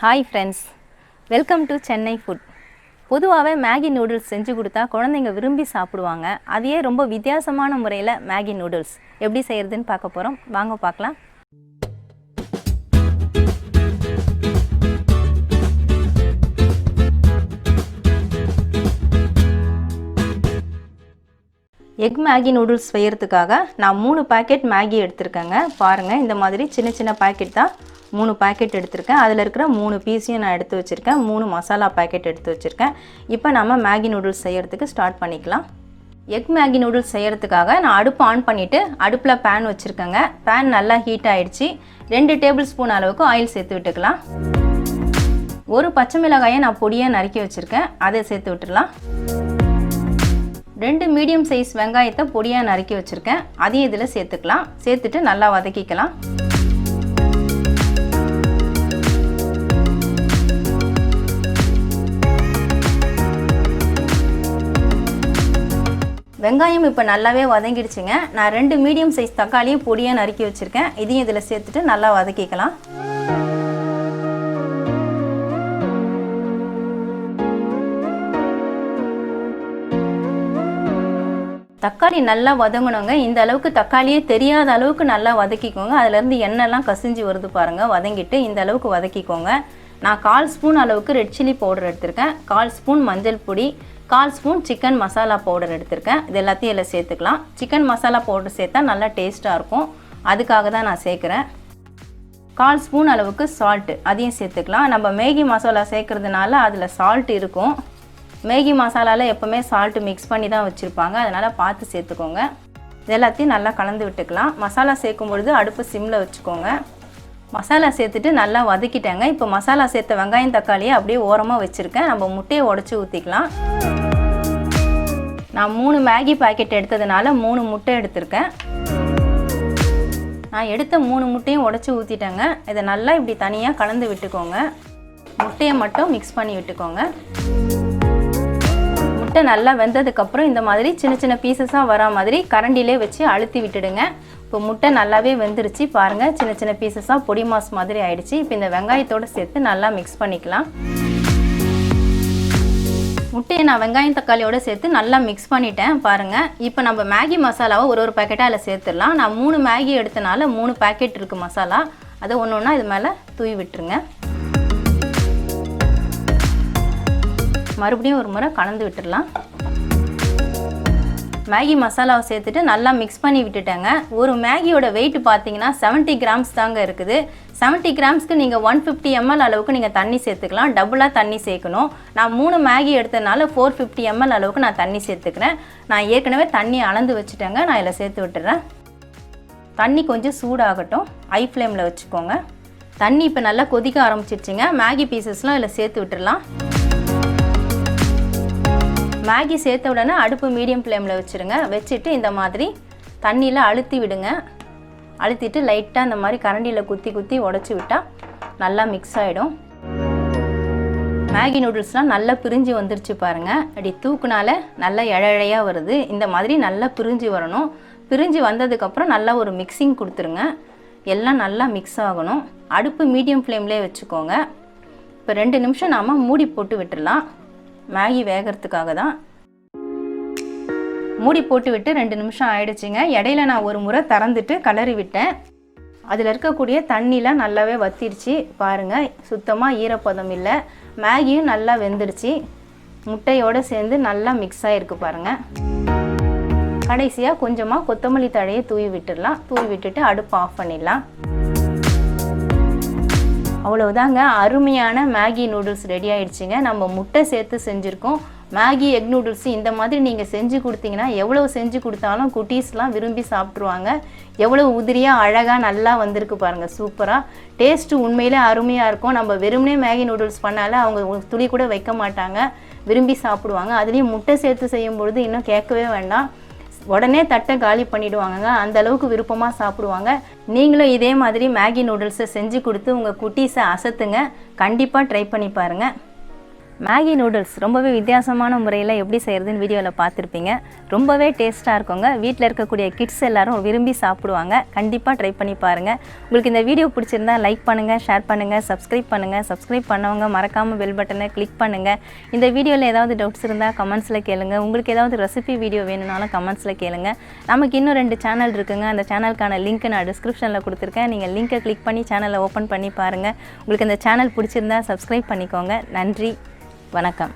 Hi friends, welcome to Chennai food. பொதுவாகவே Maggi noodles செஞ்சு கொடுத்தா குழந்தைங்க விரும்பி சாப்பிடுவாங்க. அதையே ரொம்ப வித்தியாசமான முறையில் மேகி நூடுல்ஸ் எப்படி செய்கிறதுன்னு பார்க்க போகிறோம். வாங்க பார்க்கலாம். எக் மேகி நூடுல்ஸ் செய்கிறதுக்காக நான் 3 பாக்கெட் மேகி எடுத்திருக்கேங்க. பாருங்கள், இந்த மாதிரி சின்ன சின்ன பாக்கெட் தான் 3 பாக்கெட் எடுத்திருக்கேன். அதில் இருக்கிற 3 பீஸையும் நான் எடுத்து வச்சுருக்கேன். 3 மசாலா பாக்கெட் எடுத்து வச்சுருக்கேன். இப்போ நம்ம மேகி நூடுல்ஸ் செய்கிறதுக்கு ஸ்டார்ட் பண்ணிக்கலாம். எக் மேகி நூடுல்ஸ் செய்கிறதுக்காக நான் அடுப்பு ஆன் பண்ணிவிட்டு அடுப்பில் பேன் வச்சுருக்கேங்க. பேன் நல்லா ஹீட் ஆகிடுச்சு. 2 டேபிள் ஸ்பூன் அளவுக்கு ஆயில் சேர்த்து விட்டுக்கலாம். ஒரு பச்சை மிளகாயை நான் பொடியாக நறுக்கி வச்சுருக்கேன், அதை சேர்த்து விட்டுடலாம். 2 மீடியம் சைஸ் வெங்காயத்தை பொடியாக நறுக்கி வச்சுருக்கேன், அதையும் இதில் சேர்த்துக்கலாம். சேர்த்துட்டு நல்லா வதக்கிக்கலாம். வெங்காயம் இப்போ நல்லாவே வதங்கிடுச்சுங்க. நான் 2 மீடியம் சைஸ் தக்காளியும் பொடியாக நறுக்கி வச்சுருக்கேன், இதையும் இதில் சேர்த்துட்டு நல்லா வதக்கிக்கலாம். தக்காளி நல்லா வதங்கணுங்க. இந்த அளவுக்கு தக்காளியே தெரியாத அளவுக்கு நல்லா வதக்கிக்கோங்க. அதிலேருந்து எண்ணெய்லாம் கசிஞ்சு வருது பாருங்கள். வதங்கிட்டு இந்த அளவுக்கு வதக்கிக்கோங்க. நான் 1/4 ஸ்பூன் அளவுக்கு ரெட் சில்லி பவுடர் எடுத்திருக்கேன், 1/4 ஸ்பூன் மஞ்சள் பொடி, 1/4 ஸ்பூன் சிக்கன் மசாலா பவுடர் எடுத்திருக்கேன். இது எல்லாத்தையும் இதில் சேர்த்துக்கலாம். சிக்கன் மசாலா பவுடர் சேர்த்தா நல்லா டேஸ்ட்டாக இருக்கும், அதுக்காக தான் நான் சேர்க்குறேன். 1/4 ஸ்பூன் அளவுக்கு சால்ட்டு, அதையும் சேர்த்துக்கலாம். நம்ம மேகி மசாலா சேர்க்குறதுனால அதில் சால்ட் இருக்கும். மேகி மசாலாவில் எப்போவுமே சால்ட்டு மிக்ஸ் பண்ணி தான் வச்சுருப்பாங்க, அதனால் பார்த்து சேர்த்துக்கோங்க. இது எல்லாத்தையும் நல்லா கலந்து விட்டுக்கலாம். மசாலா சேர்க்கும் பொழுது அடுப்பு சிம்மில் வச்சுக்கோங்க. மசாலா சேர்த்துட்டு நல்லா வதக்கிட்டேங்க. இப்போ மசாலா சேர்த்த வெங்காயம் தக்காளியை அப்படியே ஓரமாக வச்சுருக்கேன். நம்ம முட்டையை உடச்சி ஊற்றிக்கலாம். நான் 3 மேகி பாக்கெட் எடுத்ததுனால 3 முட்டை எடுத்திருக்கேன். நான் எடுத்த 3 முட்டையும் உடச்சி ஊற்றிட்டேங்க. இதை நல்லா இப்படி தனியாக கலந்து விட்டுக்கோங்க. முட்டையை மட்டும் மிக்ஸ் பண்ணி விட்டுக்கோங்க. முட்டை நல்லா வெந்ததுக்கப்புறம் இந்த மாதிரி சின்ன சின்ன பீசஸாக வரா மாதிரி கரண்டிலே வச்சு அழுத்தி விட்டுடுங்க. இப்போ முட்டை நல்லாவே வெந்துருச்சு பாருங்கள். சின்ன சின்ன பீசஸாக பொடி மாஸ் மாதிரி ஆயிடுச்சு. இப்போ இந்த வெங்காயத்தோடு சேர்த்து நல்லா மிக்ஸ் பண்ணிக்கலாம். முட்டையை நான் வெங்காயம் தக்காளியோடு சேர்த்து நல்லா மிக்ஸ் பண்ணிட்டேன் பாருங்கள். இப்போ நம்ம மேகி மசாலாவை ஒரு பாக்கெட்டாக அதில் சேர்த்துடலாம். நான் 3 மேகி எடுத்தனால 3 பாக்கெட் இருக்குது மசாலா. அதை ஒன்று ஒன்றா இது மேலே தூவி விட்டுருங்க. மறுபடியும் ஒரு முறை கலந்து விட்டுடலாம். மேகி மசாலாவை சேர்த்துட்டு நல்லா மிக்ஸ் பண்ணி விட்டுட்டேங்க. ஒரு மேகியோட வெயிட் பார்த்தீங்கன்னா 70 கிராம்ஸ் தாங்க இருக்குது. 70 கிராம்ஸ்க்கு நீங்கள் 150 ml அளவுக்கு நீங்கள் தண்ணி சேர்த்துக்கலாம். டபுளாக தண்ணி சேர்க்கணும். நான் 3 மேகி எடுத்ததுனால 450 ml அளவுக்கு நான் தண்ணி சேர்த்துக்கிறேன். நான் ஏற்கனவே தண்ணி அளந்து வச்சுட்டேங்க. நான் இதில் சேர்த்து விட்டுறேன். தண்ணி கொஞ்சம் சூடாகட்டும், ஹை ஃப்ளேமில் வச்சுக்கோங்க. தண்ணி இப்போ நல்லா கொதிக்க ஆரம்பிச்சிருச்சுங்க. மேகி பீசஸ்லாம் இதில் சேர்த்து விட்டுடலாம். மேகி சேர்த்த உடனே அடுப்பு மீடியம் ஃப்ளேமில் வச்சுருங்க. வச்சுட்டு இந்த மாதிரி தண்ணியில் அழுத்தி விடுங்க. அழுத்திட்டு லைட்டாக இந்த மாதிரி கரண்டியில் குத்தி குத்தி உடச்சி விட்டால் நல்லா மிக்ஸ் ஆகிடும். மேகி நூடுல்ஸ்லாம் நல்லா பிரிஞ்சு வந்துருச்சு பாருங்கள். அப்படி தூக்குனால நல்லா இழையாக வருது. இந்த மாதிரி நல்லா பிரிஞ்சு வரணும். பிரிஞ்சு வந்ததுக்கப்புறம் நல்லா ஒரு மிக்சிங் கொடுத்துருங்க. எல்லாம் நல்லா மிக்ஸ் ஆகணும். அடுப்பு மீடியம் ஃப்ளேம்லேயே வச்சுக்கோங்க. இப்போ 2 நிமிஷம் நாம் மூடி போட்டு விட்டுடலாம். மேகி வேகிறதுக்காக தான் மூடி போட்டு விட்டு 2 நிமிஷம் ஆயிடுச்சுங்க. இடையில நான் ஒரு முறை திறந்துட்டு கலரி விட்டேன். அதில் இருக்கக்கூடிய தண்ணிலாம் நல்லாவே வத்திடுச்சு பாருங்கள். சுத்தமாக ஈரப்பதம் இல்லை. மேகியும் நல்லா வெந்துடுச்சு. முட்டையோடு சேர்ந்து நல்லா மிக்ஸ் ஆகிருக்கு பாருங்கள். கடைசியாக கொஞ்சமாக கொத்தமல்லி தழையை தூவி விட்டுடலாம். தூவி விட்டுட்டு அடுப்பு ஆஃப் பண்ணிடலாம். அவ்வளவுதாங்க, அருமையான மேகி நூடுல்ஸ் ரெடி ஆயிடுச்சுங்க. நம்ம முட்டை சேர்த்து செஞ்சுருக்கோம். மேகி எக் நூடுல்ஸ் இந்த மாதிரி நீங்கள் செஞ்சு கொடுத்தீங்கன்னா எவ்வளோ செஞ்சு கொடுத்தாலும் குட்டீஸ்லாம் விரும்பி சாப்பிட்ருவாங்க. எவ்வளோ உதிரியாக அழகாக நல்லா வந்திருக்கு பாருங்கள். சூப்பராக டேஸ்ட்டு உண்மையிலே அருமையாக இருக்கும். நம்ம வெறுமனே மேகி நூடுல்ஸ் பண்ணாலே அவங்க துளி கூட வைக்க மாட்டாங்க, விரும்பி சாப்பிடுவாங்க. அதுலேயும் முட்டை சேர்த்து செய்யும் பொழுது இன்னும் கேட்கவே வேண்டாம், உடனே தட்டை காலி பண்ணிவிடுவாங்க. அந்த அளவுக்கு விருப்பமாக சாப்பிடுவாங்க. நீங்களும் இதே மாதிரி மேகி நூடுல்ஸை செஞ்சு கொடுத்து உங்கள் குட்டீஸை அசத்துங்க. கண்டிப்பாக ட்ரை பண்ணி பாருங்கள். மேகி நூடுல்ஸ் ரொம்பவே வித்தியாசமான முறையில் எப்படி செய்கிறதுன்னு வீடியோவில் பார்த்துருப்பீங்க. ரொம்பவே டேஸ்ட்டாக இருக்குங்க. வீட்டில் இருக்கக்கூடிய கிட்ஸ் எல்லாரும் விரும்பி சாப்பிடுவாங்க. கண்டிப்பாக ட்ரை பண்ணி பாருங்கள். உங்களுக்கு இந்த வீடியோ பிடிச்சிருந்தா லைக் பண்ணுங்கள், ஷேர் பண்ணுங்கள், சப்ஸ்கிரைப் பண்ணுங்கள். சப்ஸ்கிரைப் பண்ணவங்க மறக்காமல் பெல் பட்டனை கிளிக் பண்ணுங்கள். இந்த வீடியோவில் ஏதாவது டவுட்ஸ் இருந்தால் கமெண்ட்ஸில் கேளுங்க. உங்களுக்கு ஏதாவது ரெசிபி வீடியோ வேணும்னாலும் கமெண்ட்ஸில் கேளுங்க. நமக்கு இன்னும் 2 சேனல் இருக்குங்க. அந்த சேனலுக்கான லிங்க் நான் டிஸ்கிரிப்ஷனில் கொடுத்துருக்கேன். நீங்கள் லிங்கை கிளிக் பண்ணி சேனலை ஓப்பன் பண்ணி பாருங்கள். உங்களுக்கு இந்த சேனல் பிடிச்சிருந்தா சப்ஸ்கிரைப் பண்ணிக்கோங்க. நன்றி, வணக்கம்.